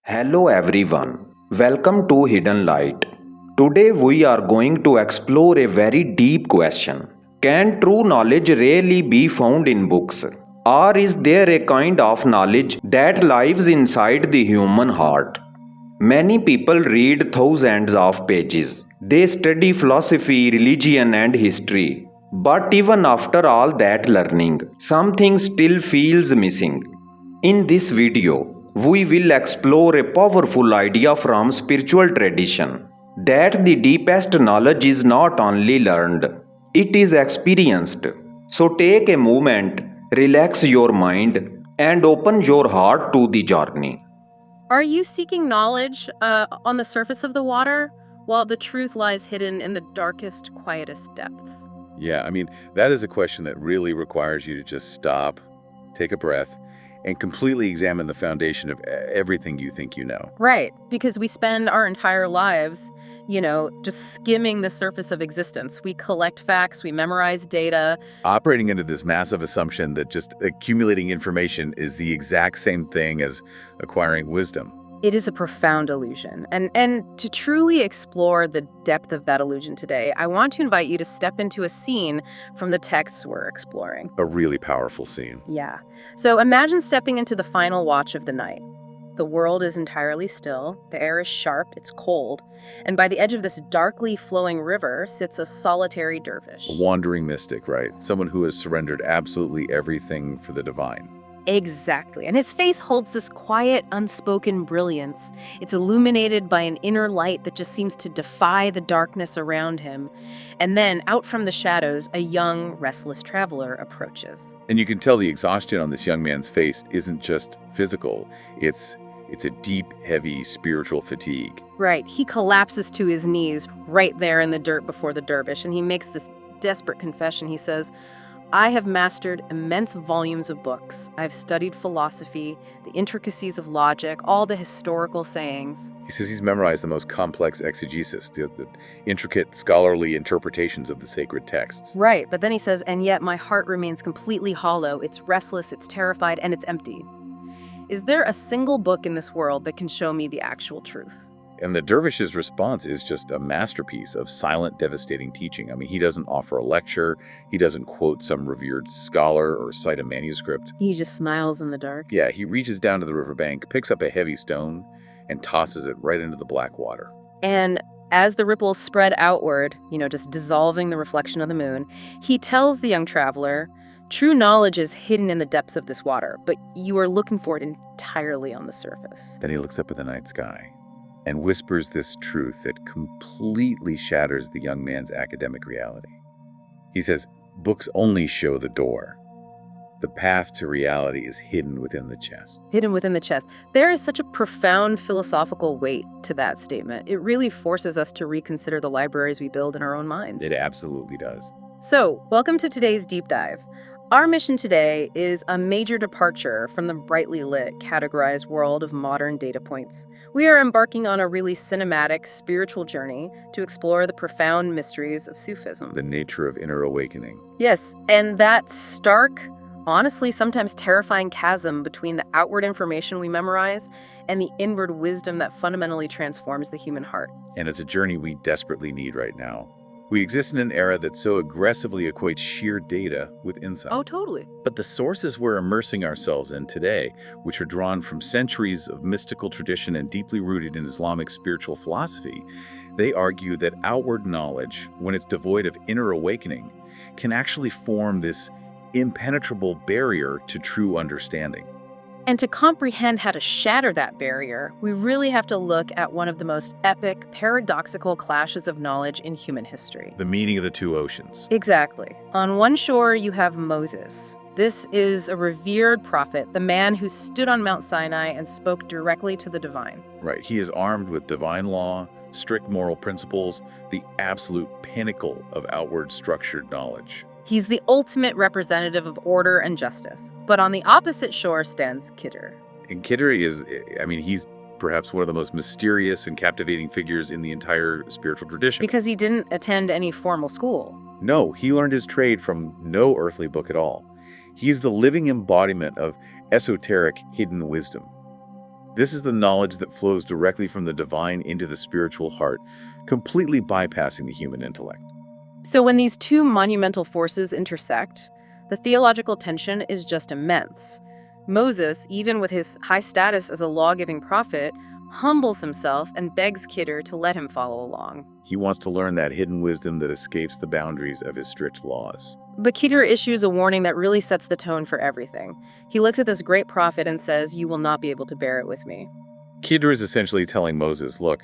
Hello everyone, welcome to Hidden Light. Today we are going to explore a very deep question. Can true knowledge really be found in books? Or is there a kind of knowledge that lives inside the human heart? Many people read thousands of pages. They study philosophy, religion, and history. But even after all that learning, something still feels missing. In this video, we will explore a powerful idea from spiritual tradition that the deepest knowledge is not only learned, it is experienced. So take a moment, relax your mind, and open your heart to the journey. Are you seeking knowledge on the surface of the water, while the truth lies hidden in the darkest, quietest depths? Yeah, that is a question that really requires you to just stop, take a breath, and completely examine the foundation of everything you think you know. Right, because we spend our entire lives, just skimming the surface of existence. We collect facts, we memorize data. Operating into this massive assumption that just accumulating information is the exact same thing as acquiring wisdom. It is a profound illusion. And to truly explore the depth of that illusion today, I want to invite you to step into a scene from the texts we're exploring. A really powerful scene. Yeah. So imagine stepping into the final watch of the night. The world is entirely still, the air is sharp, it's cold, and by the edge of this darkly flowing river sits a solitary dervish. A wandering mystic, right? Someone who has surrendered absolutely everything for the divine. Exactly. And his face holds this quiet, unspoken brilliance. It's illuminated by an inner light that just seems to defy the darkness around him. And then, out from the shadows, a young, restless traveler approaches. And you can tell the exhaustion on this young man's face isn't just physical, it's a deep, heavy spiritual fatigue. Right. He collapses to his knees right there in the dirt before the dervish, and he makes this desperate confession. He says, I have mastered immense volumes of books. I've studied philosophy, the intricacies of logic, all the historical sayings. He says he's memorized the most complex exegesis, the intricate scholarly interpretations of the sacred texts. Right, but then he says, and yet my heart remains completely hollow. It's restless, it's terrified, and it's empty. Is there a single book in this world that can show me the actual truth? And the dervish's response is just a masterpiece of silent, devastating teaching. He doesn't offer a lecture, he doesn't quote some revered scholar or cite a manuscript. He just smiles in the dark. Yeah, he reaches down to the riverbank, picks up a heavy stone, and tosses it right into the black water. And as the ripples spread outward, just dissolving the reflection of the moon, he tells the young traveler, true knowledge is hidden in the depths of this water, but you are looking for it entirely on the surface. Then he looks up at the night sky and whispers this truth that completely shatters the young man's academic reality. He says, books only show the door. The path to reality is hidden within the chest. Hidden within the chest. There is such a profound philosophical weight to that statement. It really forces us to reconsider the libraries we build in our own minds. It absolutely does. So, welcome to today's deep dive. Our mission today is a major departure from the brightly lit, categorized world of modern data points. We are embarking on a really cinematic, spiritual journey to explore the profound mysteries of Sufism. The nature of inner awakening. Yes, and that stark, honestly sometimes terrifying chasm between the outward information we memorize and the inward wisdom that fundamentally transforms the human heart. And it's a journey we desperately need right now. We exist in an era that so aggressively equates sheer data with insight. Oh, totally. But the sources we're immersing ourselves in today, which are drawn from centuries of mystical tradition and deeply rooted in Islamic spiritual philosophy, they argue that outward knowledge, when it's devoid of inner awakening, can actually form this impenetrable barrier to true understanding. And to comprehend how to shatter that barrier, we really have to look at one of the most epic, paradoxical clashes of knowledge in human history. The meeting of the two oceans. Exactly. On one shore, you have Moses. This is a revered prophet, the man who stood on Mount Sinai and spoke directly to the divine. Right. He is armed with divine law, strict moral principles, the absolute pinnacle of outward structured knowledge. He's the ultimate representative of order and justice. But on the opposite shore stands Khidr. And Khidr he's perhaps one of the most mysterious and captivating figures in the entire spiritual tradition. Because he didn't attend any formal school. No, he learned his trade from no earthly book at all. He is the living embodiment of esoteric hidden wisdom. This is the knowledge that flows directly from the divine into the spiritual heart, completely bypassing the human intellect. So when these two monumental forces intersect, the theological tension is just immense. Moses, even with his high status as a law-giving prophet, humbles himself and begs Khidr to let him follow along. He wants to learn that hidden wisdom that escapes the boundaries of his strict laws. But Khidr issues a warning that really sets the tone for everything. He looks at this great prophet and says, "You will not be able to bear it with me." Khidr is essentially telling Moses, look,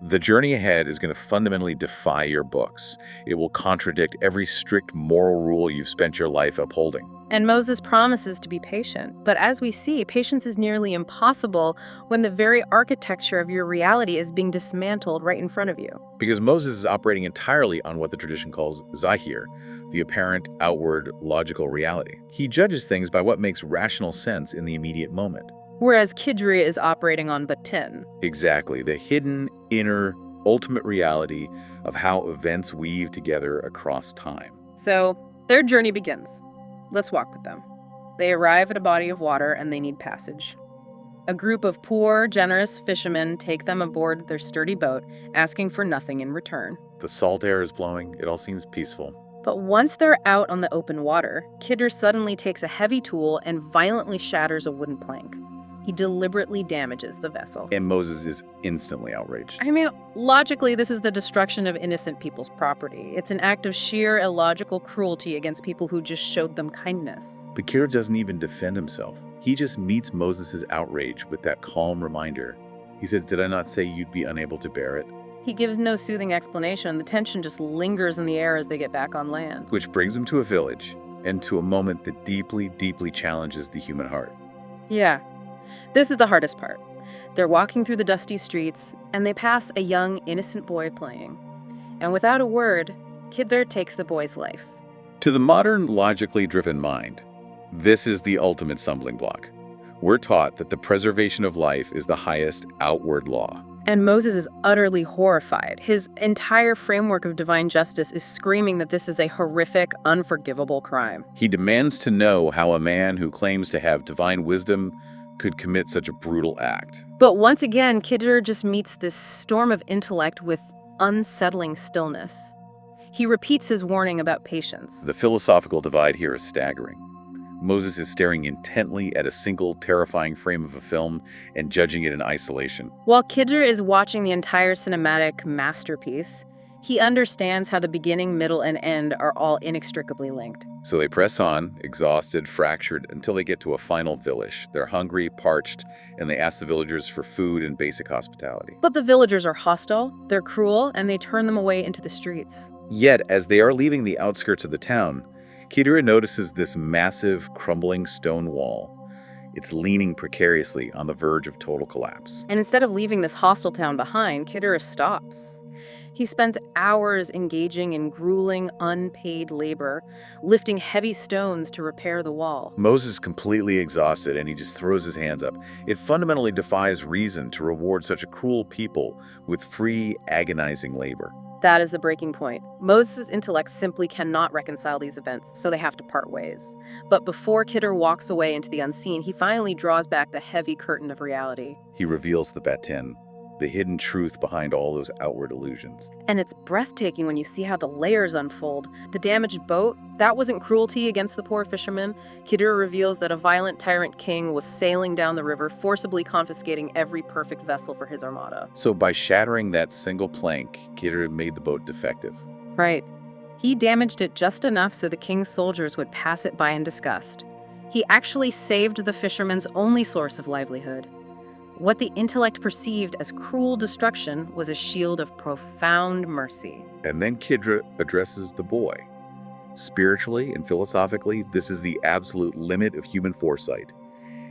the journey ahead is going to fundamentally defy your books. It will contradict every strict moral rule you've spent your life upholding. And Moses promises to be patient. But as we see, patience is nearly impossible when the very architecture of your reality is being dismantled right in front of you. Because Moses is operating entirely on what the tradition calls zahir, the apparent, outward, logical reality. He judges things by what makes rational sense in the immediate moment. Whereas Khidr is operating on batin. Exactly, the hidden, inner, ultimate reality of how events weave together across time. So their journey begins. Let's walk with them. They arrive at a body of water and they need passage. A group of poor, generous fishermen take them aboard their sturdy boat, asking for nothing in return. The salt air is blowing, it all seems peaceful. But once they're out on the open water, Khidr suddenly takes a heavy tool and violently shatters a wooden plank. He deliberately damages the vessel. And Moses is instantly outraged. I mean, logically, this is the destruction of innocent people's property. It's an act of sheer illogical cruelty against people who just showed them kindness. But Khidr doesn't even defend himself. He just meets Moses' outrage with that calm reminder. He says, did I not say you'd be unable to bear it? He gives no soothing explanation. The tension just lingers in the air as they get back on land. Which brings him to a village and to a moment that deeply, deeply challenges the human heart. Yeah. This is the hardest part. They're walking through the dusty streets, and they pass a young, innocent boy playing. And without a word, Khidr takes the boy's life. To the modern, logically driven mind, this is the ultimate stumbling block. We're taught that the preservation of life is the highest outward law. And Moses is utterly horrified. His entire framework of divine justice is screaming that this is a horrific, unforgivable crime. He demands to know how a man who claims to have divine wisdom could commit such a brutal act. But once again, Khidr just meets this storm of intellect with unsettling stillness. He repeats his warning about patience. The philosophical divide here is staggering. Moses is staring intently at a single terrifying frame of a film and judging it in isolation. While Khidr is watching the entire cinematic masterpiece, he understands how the beginning, middle, and end are all inextricably linked. So they press on, exhausted, fractured, until they get to a final village. They're hungry, parched, and they ask the villagers for food and basic hospitality. But the villagers are hostile, they're cruel, and they turn them away into the streets. Yet, as they are leaving the outskirts of the town, Khidr notices this massive, crumbling stone wall. It's leaning precariously on the verge of total collapse. And instead of leaving this hostile town behind, Khidr stops. He spends hours engaging in grueling, unpaid labor, lifting heavy stones to repair the wall. Moses is completely exhausted and he just throws his hands up. It fundamentally defies reason to reward such a cruel people with free, agonizing labor. That is the breaking point. Moses' intellect simply cannot reconcile these events, so they have to part ways. But before Khidr walks away into the unseen, he finally draws back the heavy curtain of reality. He reveals the batin, the hidden truth behind all those outward illusions. And it's breathtaking when you see how the layers unfold. The damaged boat, that wasn't cruelty against the poor fishermen. Khidr reveals that a violent tyrant king was sailing down the river, forcibly confiscating every perfect vessel for his armada. So by shattering that single plank, Khidr made the boat defective. Right. He damaged it just enough so the king's soldiers would pass it by in disgust. He actually saved the fishermen's only source of livelihood. What the intellect perceived as cruel destruction was a shield of profound mercy. And then Khidr addresses the boy. Spiritually and philosophically, this is the absolute limit of human foresight.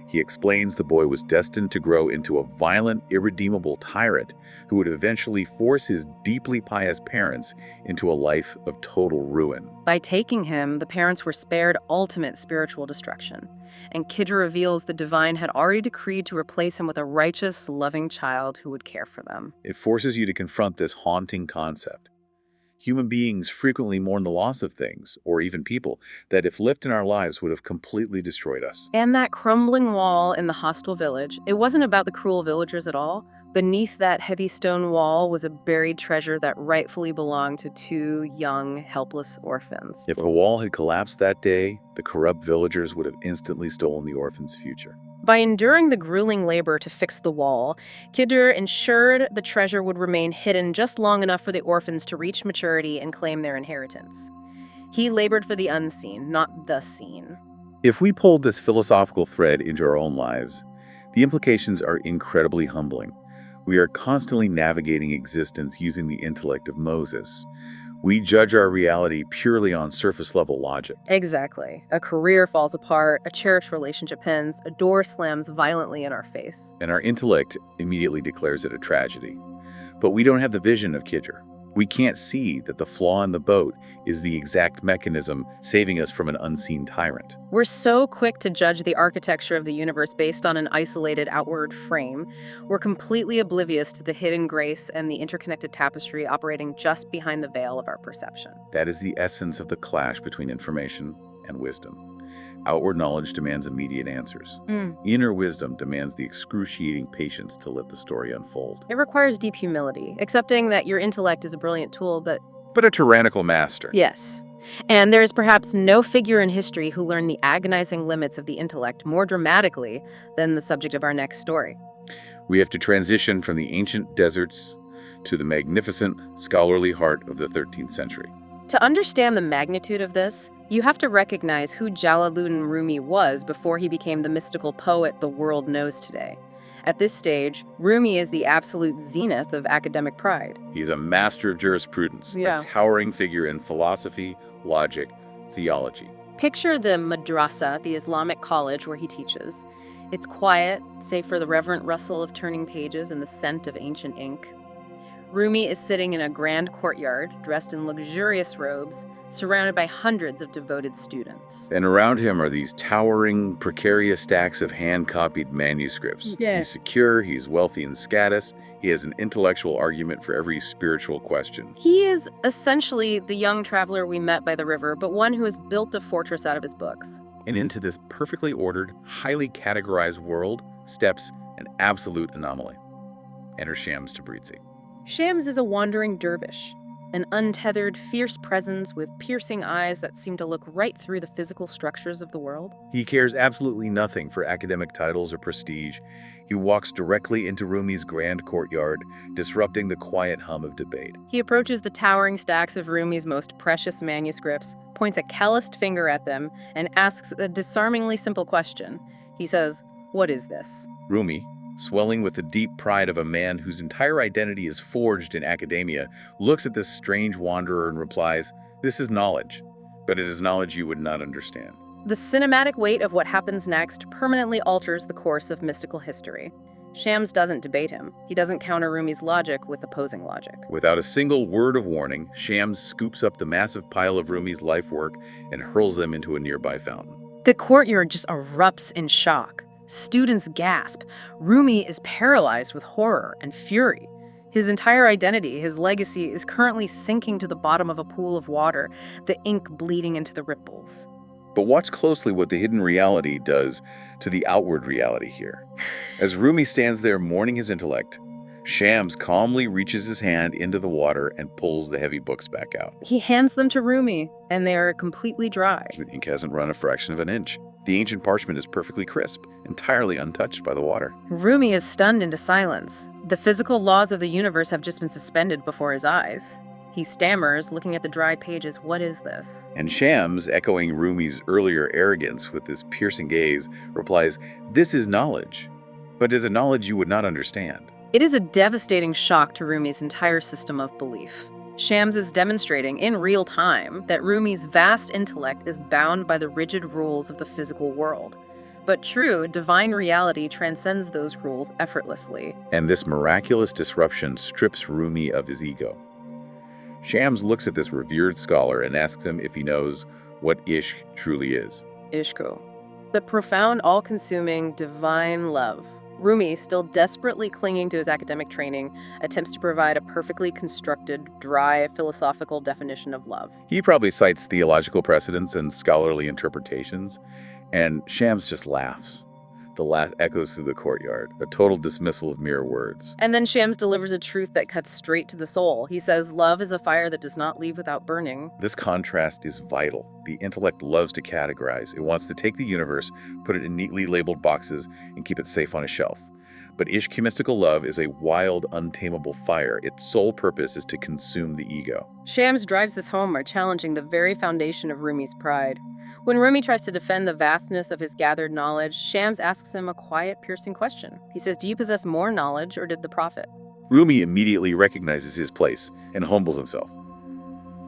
He explains the boy was destined to grow into a violent, irredeemable tyrant who would eventually force his deeply pious parents into a life of total ruin. By taking him, the parents were spared ultimate spiritual destruction. And Khidr reveals the divine had already decreed to replace him with a righteous, loving child who would care for them. It forces you to confront this haunting concept. Human beings frequently mourn the loss of things, or even people, that if left in our lives would have completely destroyed us. And that crumbling wall in the hostile village, it wasn't about the cruel villagers at all. Beneath that heavy stone wall was a buried treasure that rightfully belonged to two young, helpless orphans. If the wall had collapsed that day, the corrupt villagers would have instantly stolen the orphans' future. By enduring the grueling labor to fix the wall, Khidr ensured the treasure would remain hidden just long enough for the orphans to reach maturity and claim their inheritance. He labored for the unseen, not the seen. If we pulled this philosophical thread into our own lives, the implications are incredibly humbling. We are constantly navigating existence using the intellect of Moses. We judge our reality purely on surface-level logic. Exactly. A career falls apart, a cherished relationship ends, a door slams violently in our face. And our intellect immediately declares it a tragedy. But we don't have the vision of Khidr. We can't see that the flaw in the boat is the exact mechanism saving us from an unseen tyrant. We're so quick to judge the architecture of the universe based on an isolated outward frame. We're completely oblivious to the hidden grace and the interconnected tapestry operating just behind the veil of our perception. That is the essence of the clash between information and wisdom. Outward knowledge demands immediate answers. Inner wisdom demands the excruciating patience to let the story unfold. It requires deep humility, accepting that your intellect is a brilliant tool, but a tyrannical master. yes. And there is perhaps no figure in history who learned the agonizing limits of the intellect more dramatically than the subject of our next story. We have to transition from the ancient deserts to the magnificent scholarly heart of the 13th century. To understand the magnitude of this, you have to recognize who Jalaluddin Rumi was before he became the mystical poet the world knows today. At this stage, Rumi is the absolute zenith of academic pride. He's a master of jurisprudence, Yeah. a towering figure in philosophy, logic, theology. Picture the madrasa, the Islamic college where he teaches. It's quiet, save for the reverent rustle of turning pages and the scent of ancient ink. Rumi is sitting in a grand courtyard, dressed in luxurious robes, surrounded by hundreds of devoted students. And around him are these towering, precarious stacks of hand-copied manuscripts. Yeah. He's secure, he's wealthy in status, he has an intellectual argument for every spiritual question. He is essentially the young traveler we met by the river, but one who has built a fortress out of his books. And into this perfectly ordered, highly categorized world steps an absolute anomaly. Enter Shams Tabrizi. Shams is a wandering dervish, an untethered, fierce presence with piercing eyes that seem to look right through the physical structures of the world. He cares absolutely nothing for academic titles or prestige. He walks directly into Rumi's grand courtyard, disrupting the quiet hum of debate. He approaches the towering stacks of Rumi's most precious manuscripts, points a calloused finger at them, and asks a disarmingly simple question. He says, "What is this?" Rumi, swelling with the deep pride of a man whose entire identity is forged in academia, looks at this strange wanderer and replies, "This is knowledge, but it is knowledge you would not understand." The cinematic weight of what happens next permanently alters the course of mystical history. Shams doesn't debate him. He doesn't counter Rumi's logic with opposing logic. Without a single word of warning, Shams scoops up the massive pile of Rumi's life work and hurls them into a nearby fountain. The courtyard just erupts in shock. Students gasp. Rumi is paralyzed with horror and fury. His entire identity, his legacy, is currently sinking to the bottom of a pool of water, the ink bleeding into the ripples. But watch closely what the hidden reality does to the outward reality here. As Rumi stands there mourning his intellect, Shams calmly reaches his hand into the water and pulls the heavy books back out. He hands them to Rumi, and they are completely dry. The ink hasn't run a fraction of an inch. The ancient parchment is perfectly crisp, entirely untouched by the water. Rumi is stunned into silence. The physical laws of the universe have just been suspended before his eyes. He stammers, looking at the dry pages, "What is this?" And Shams, echoing Rumi's earlier arrogance with this piercing gaze, replies, "This is knowledge, but is a knowledge you would not understand." It is a devastating shock to Rumi's entire system of belief. Shams is demonstrating in real time that Rumi's vast intellect is bound by the rigid rules of the physical world. But true, divine reality transcends those rules effortlessly. And this miraculous disruption strips Rumi of his ego. Shams looks at this revered scholar and asks him if he knows what Ishq truly is. Ishko. The profound, all-consuming, divine love. Rumi, still desperately clinging to his academic training, attempts to provide a perfectly constructed, dry, philosophical definition of love. He probably cites theological precedents and scholarly interpretations, and Shams just laughs. The laugh echoes through the courtyard, a total dismissal of mere words. And then Shams delivers a truth that cuts straight to the soul. He says, love is a fire that does not leave without burning. This contrast is vital. The intellect loves to categorize. It wants to take the universe, put it in neatly labeled boxes, and keep it safe on a shelf. But mystical love is a wild, untamable fire. Its sole purpose is to consume the ego. Shams drives this home by challenging the very foundation of Rumi's pride. When Rumi tries to defend the vastness of his gathered knowledge, Shams asks him a quiet, piercing question. He says, do you possess more knowledge, or did the Prophet? Rumi immediately recognizes his place and humbles himself.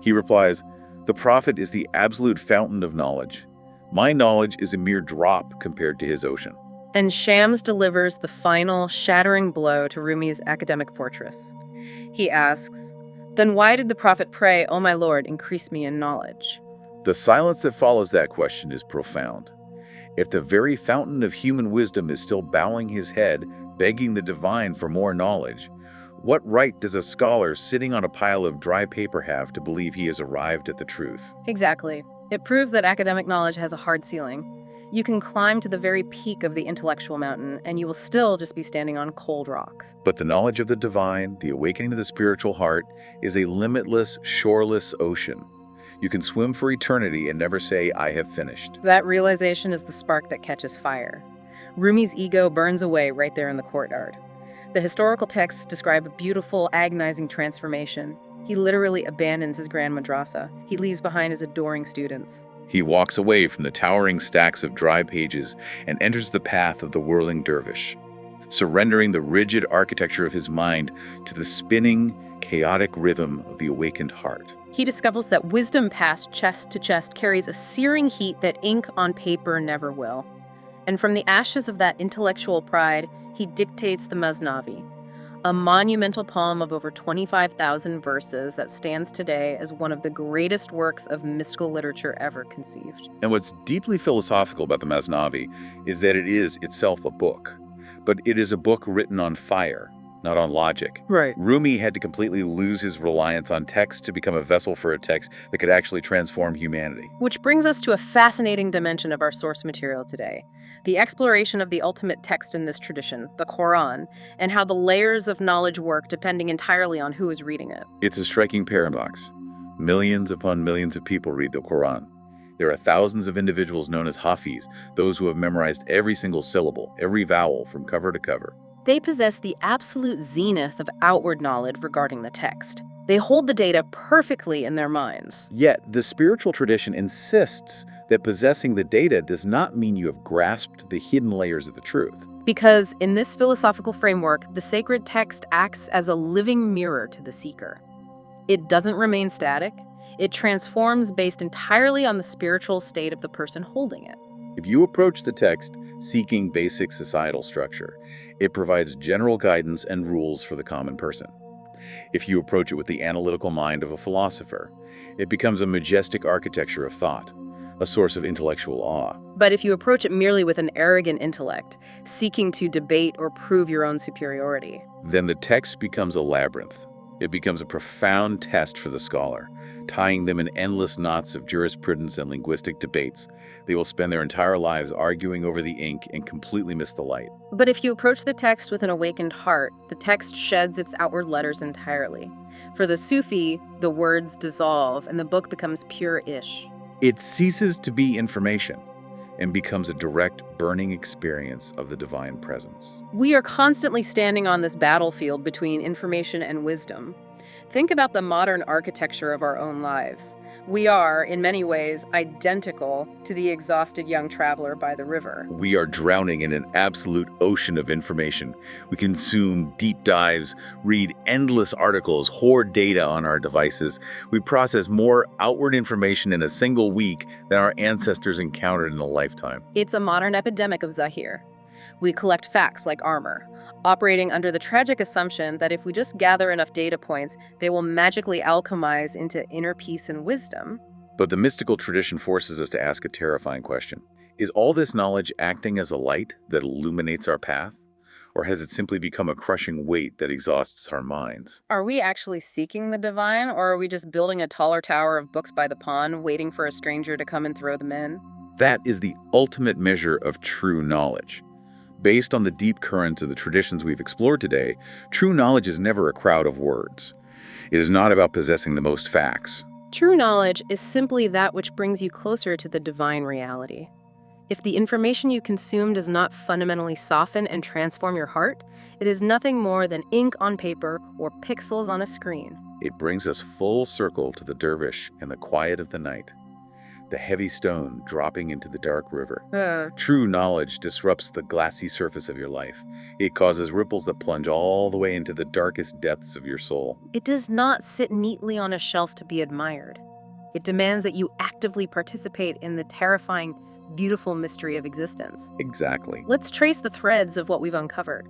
He replies, the Prophet is the absolute fountain of knowledge. My knowledge is a mere drop compared to his ocean. And Shams delivers the final, shattering blow to Rumi's academic fortress. He asks, then why did the Prophet pray, O my Lord, increase me in knowledge? The silence that follows that question is profound. If the very fountain of human wisdom is still bowing his head, begging the divine for more knowledge, what right does a scholar sitting on a pile of dry paper have to believe he has arrived at the truth? Exactly. It proves that academic knowledge has a hard ceiling. You can climb to the very peak of the intellectual mountain, and you will still just be standing on cold rocks. But the knowledge of the divine, the awakening of the spiritual heart, is a limitless, shoreless ocean. You can swim for eternity and never say, I have finished. That realization is the spark that catches fire. Rumi's ego burns away right there in the courtyard. The historical texts describe a beautiful, agonizing transformation. He literally abandons his grand madrasa. He leaves behind his adoring students. He walks away from the towering stacks of dry pages and enters the path of the whirling dervish, surrendering the rigid architecture of his mind to the spinning, chaotic rhythm of the awakened heart. He discovers that wisdom passed chest to chest carries a searing heat that ink on paper never will. And from the ashes of that intellectual pride, he dictates the Masnavi, a monumental poem of over 25,000 verses that stands today as one of the greatest works of mystical literature ever conceived. And what's deeply philosophical about the Masnavi is that it is itself a book, but it is a book written on fire, not on logic. Right. Rumi had to completely lose his reliance on text to become a vessel for a text that could actually transform humanity. Which brings us to a fascinating dimension of our source material today, the exploration of the ultimate text in this tradition, the Quran, and how the layers of knowledge work depending entirely on who is reading it. It's a striking paradox. Millions upon millions of people read the Quran. There are thousands of individuals known as Hafiz, those who have memorized every single syllable, every vowel from cover to cover. They possess the absolute zenith of outward knowledge regarding the text. They hold the data perfectly in their minds. Yet, the spiritual tradition insists that possessing the data does not mean you have grasped the hidden layers of the truth. Because in this philosophical framework, the sacred text acts as a living mirror to the seeker. It doesn't remain static. It transforms based entirely on the spiritual state of the person holding it. If you approach the text seeking basic societal structure, it provides general guidance and rules for the common person. If you approach it with the analytical mind of a philosopher, it becomes a majestic architecture of thought, a source of intellectual awe. But if you approach it merely with an arrogant intellect, seeking to debate or prove your own superiority, then the text becomes a labyrinth. It becomes a profound test for the scholar, tying them in endless knots of jurisprudence and linguistic debates. They will spend their entire lives arguing over the ink and completely miss the light. But if you approach the text with an awakened heart, the text sheds its outward letters entirely. For the Sufi, the words dissolve and the book becomes pure ish. It ceases to be information and becomes a direct, burning experience of the divine presence. We are constantly standing on this battlefield between information and wisdom. Think about the modern architecture of our own lives. We are, in many ways, identical to the exhausted young traveler by the river. We are drowning in an absolute ocean of information. We consume deep dives, read endless articles, hoard data on our devices. We process more outward information in a single week than our ancestors encountered in a lifetime. It's a modern epidemic of Zahir. We collect facts like armor, operating under the tragic assumption that if we just gather enough data points, they will magically alchemize into inner peace and wisdom. But the mystical tradition forces us to ask a terrifying question. Is all this knowledge acting as a light that illuminates our path? Or has it simply become a crushing weight that exhausts our minds? Are we actually seeking the divine, or are we just building a taller tower of books by the pond, waiting for a stranger to come and throw them in? That is the ultimate measure of true knowledge. Based on the deep currents of the traditions we've explored today, true knowledge is never a crowd of words. It is not about possessing the most facts. True knowledge is simply that which brings you closer to the divine reality. If the information you consume does not fundamentally soften and transform your heart, it is nothing more than ink on paper or pixels on a screen. It brings us full circle to the dervish and the quiet of the night, the heavy stone dropping into the dark river. True knowledge disrupts the glassy surface of your life. It causes ripples that plunge all the way into the darkest depths of your soul. It does not sit neatly on a shelf to be admired. It demands that you actively participate in the terrifying, beautiful mystery of existence. Exactly. Let's trace the threads of what we've uncovered.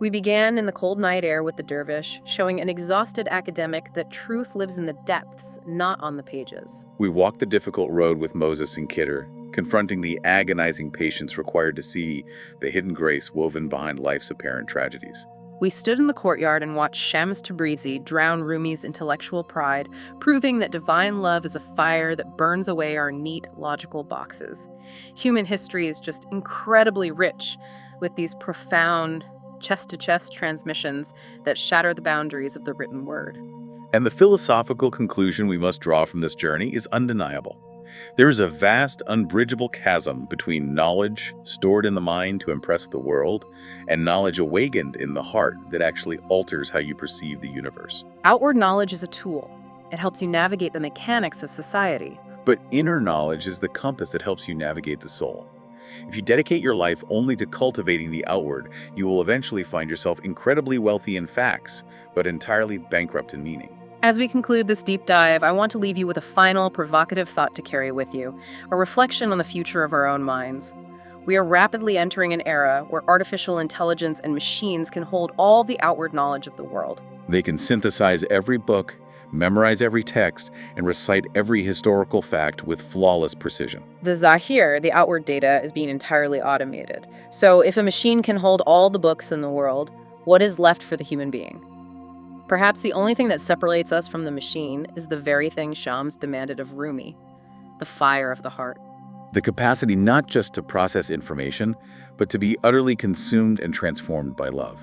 We began in the cold night air with the dervish, showing an exhausted academic that truth lives in the depths, not on the pages. We walked the difficult road with Moses and Khidr, confronting the agonizing patience required to see the hidden grace woven behind life's apparent tragedies. We stood in the courtyard and watched Shams Tabrizi drown Rumi's intellectual pride, proving that divine love is a fire that burns away our neat, logical boxes. Human history is just incredibly rich with these profound, chest-to-chest transmissions that shatter the boundaries of the written word. And the philosophical conclusion we must draw from this journey is undeniable. There is a vast, unbridgeable chasm between knowledge stored in the mind to impress the world and knowledge awakened in the heart that actually alters how you perceive the universe. Outward knowledge is a tool. It helps you navigate the mechanics of society. But inner knowledge is the compass that helps you navigate the soul. If you dedicate your life only to cultivating the outward, you will eventually find yourself incredibly wealthy in facts, but entirely bankrupt in meaning. As we conclude this deep dive, I want to leave you with a final, provocative thought to carry with you, a reflection on the future of our own minds. We are rapidly entering an era where artificial intelligence and machines can hold all the outward knowledge of the world. They can synthesize every book, memorize every text, and recite every historical fact with flawless precision. The Zahir, the outward data, is being entirely automated. So if a machine can hold all the books in the world, what is left for the human being? Perhaps the only thing that separates us from the machine is the very thing Shams demanded of Rumi, the fire of the heart. The capacity not just to process information, but to be utterly consumed and transformed by love.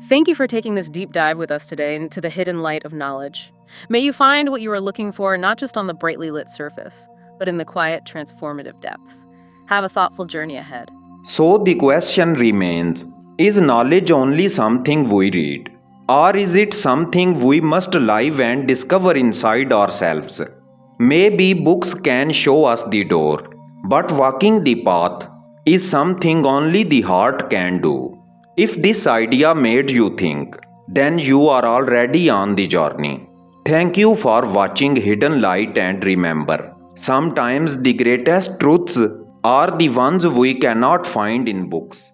Thank you for taking this deep dive with us today into the hidden light of knowledge. May you find what you are looking for not just on the brightly lit surface, but in the quiet, transformative depths. Have a thoughtful journey ahead. So the question remains, is knowledge only something we read? Or is it something we must live and discover inside ourselves? Maybe books can show us the door, but walking the path is something only the heart can do. If this idea made you think, then you are already on the journey. Thank you for watching Hidden Light, and remember, sometimes the greatest truths are the ones we cannot find in books.